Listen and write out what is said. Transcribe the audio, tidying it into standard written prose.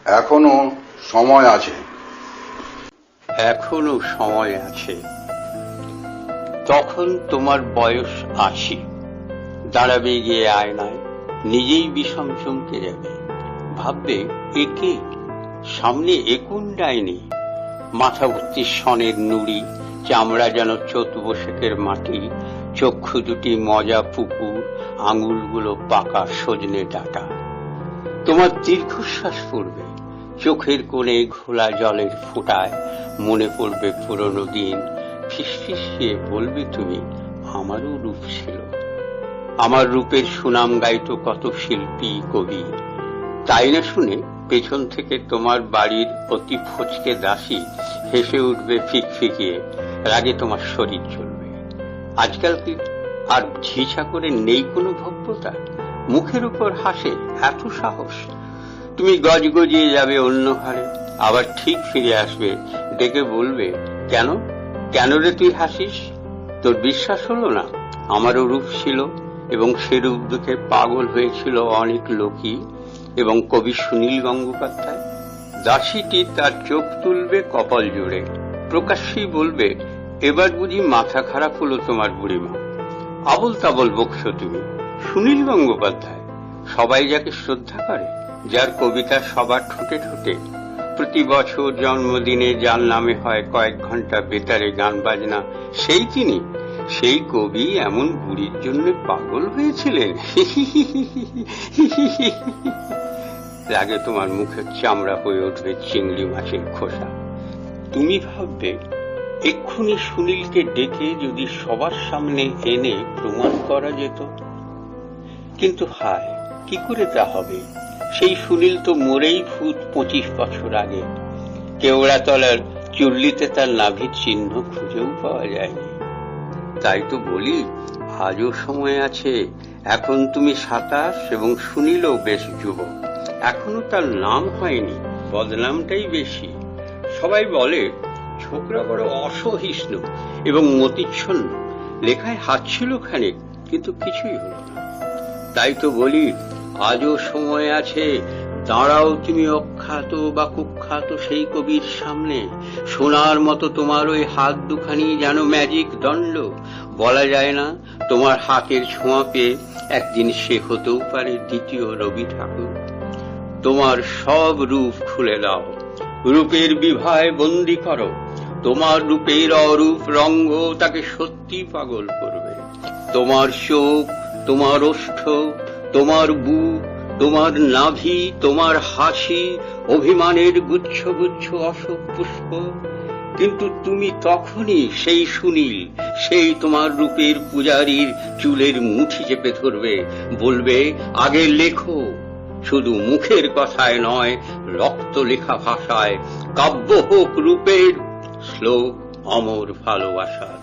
এখনো সময় আছে। এখনো সময় আছে। তখন তোমার বয়স ৮০। দাঁড়াবে গিয়ে আয়নায়, নিজেই বিষম চমকে যাবে। ভাববে একে, সামনে একুন ডাইনি, মাথা ভর্তি সনের নুড়ি, চামড়া যেন চতুবশেকের মাটি, চক্ষু দুটি মজা পুকুর, আঙুলগুলো পাকা সজনে ডাঁটা। তোমার দীর্ঘশ্বাস পড়বে, চোখের কোণে ঘোলা জলের ফোঁটায় মনে পড়বে পুরনো দিন। ফিসফিসিয়ে বলবে তুমি, আমারও রূপ ছিল। আমার রূপের সুনাম গাইত কত শিল্পী কবি। তাই না শুনে পেছন থেকে তোমার বাড়ির অতি ফচকে দাসী হেসে উঠবে ফিকফিকিয়ে, রাগে তোমার শরীর চলবে। আজকাল কি আর ঝিঝা করে নেই কোনো ভব্যতা? মুখের উপর হাসে, এত সাহস! তুমি গজগজিয়ে যাবে অন্য ঘরে, আবার ঠিক ফিরে আসবে, ডেকে বলবে, কেন কেন রে তুই হাসিস? তোর বিশ্বাস হলো না আমারও রূপ ছিল, এবং সে রূপ দেখে পাগল হয়েছিল অনেক লোকই, এবং কবি সুনীল গঙ্গোপাধ্যায়। দাসীটি তার চোখ তুলবে কপাল জুড়ে, প্রকাশ্যেই বলবে, এবার বুঝি মাথা খারাপ হলো তোমার বুড়িমা। আবল তাবল বকছো তুমি। সুনীল গঙ্গোপাধ্যায়, সবাই যাকে শ্রদ্ধা করে, যার কবিতা সবার ঠোঁটে ঠোঁটে, প্রতি বছর জন্মদিনে যার নামে হয় কয়েক ঘন্টা বেতারে গান বাজনা, সেই তিনি, সেই কবি এমন বুড়ির জন্য পাগল হয়েছিলেন। রাগে তোমার মুখের চামড়া হয়ে উঠবে চিংড়ি মাছের খোসা। তুমি ভাববে এক্ষুনি সুনীলকে ডেকে যদি সবার সামনে এনে প্রমাণ করা যেত। কিন্তু হায়, কি করে তা হবে? সেই সুনীল তো মরেই ভূত ২৫ বছর আগে। কেওড়াতলার চুল্লিতে তার নাভির চিহ্ন খুঁজেও পাওয়া যায়নি। তাই তো বলি, আজও সময় আছে। এখন তুমি ২৭ এবং সুনীলও বেশ যুবক। এখনো তার নাম হয়নি, বদনামটাই বেশি। সবাই বলে ছোকরা বড় অসহিষ্ণু এবং মতিচ্ছন্ন, লেখায় হাত ছিল খানিক, কিন্তু কিছুই হলো না। তাই তো বলি, আজও সময় আছে। দাঁড়াও তুমি অখ্যাত বা কুখ্যাত সেই কবির সামনে। সোনার মতো তোমার ওই হাত দুখানি যেন ম্যাজিক দণ্ড। বলা যায় না, তোমার হাতের ছোঁয়া পেয়ে একদিন সে হতেও পারে দ্বিতীয় রবি ঠাকুর। তোমার সব রূপ খুলে দাও, রূপের বিভায় বন্দী করো। তোমার রূপের অরূপ রঙ্গ তাকে সত্যি পাগল করবে। তোমার চোখ, তোমার ওষ্ঠ, তোমার বুক, তোমার নাভি, তোমার হাসি, অভিমানের গুচ্ছ গুচ্ছ অশোক পুষ্প। কিন্তু তুমি তখনই সেই সুনীল, সেই তোমার রূপের পূজারীর চুলের মুঠি চেপে ধরবে, বলবে, আগে লেখো। শুধু মুখের কথায় নয়, রক্ত লেখা ভাষায়। কাব্য হোক রূপের, শ্লোক অমর ভালোবাসার।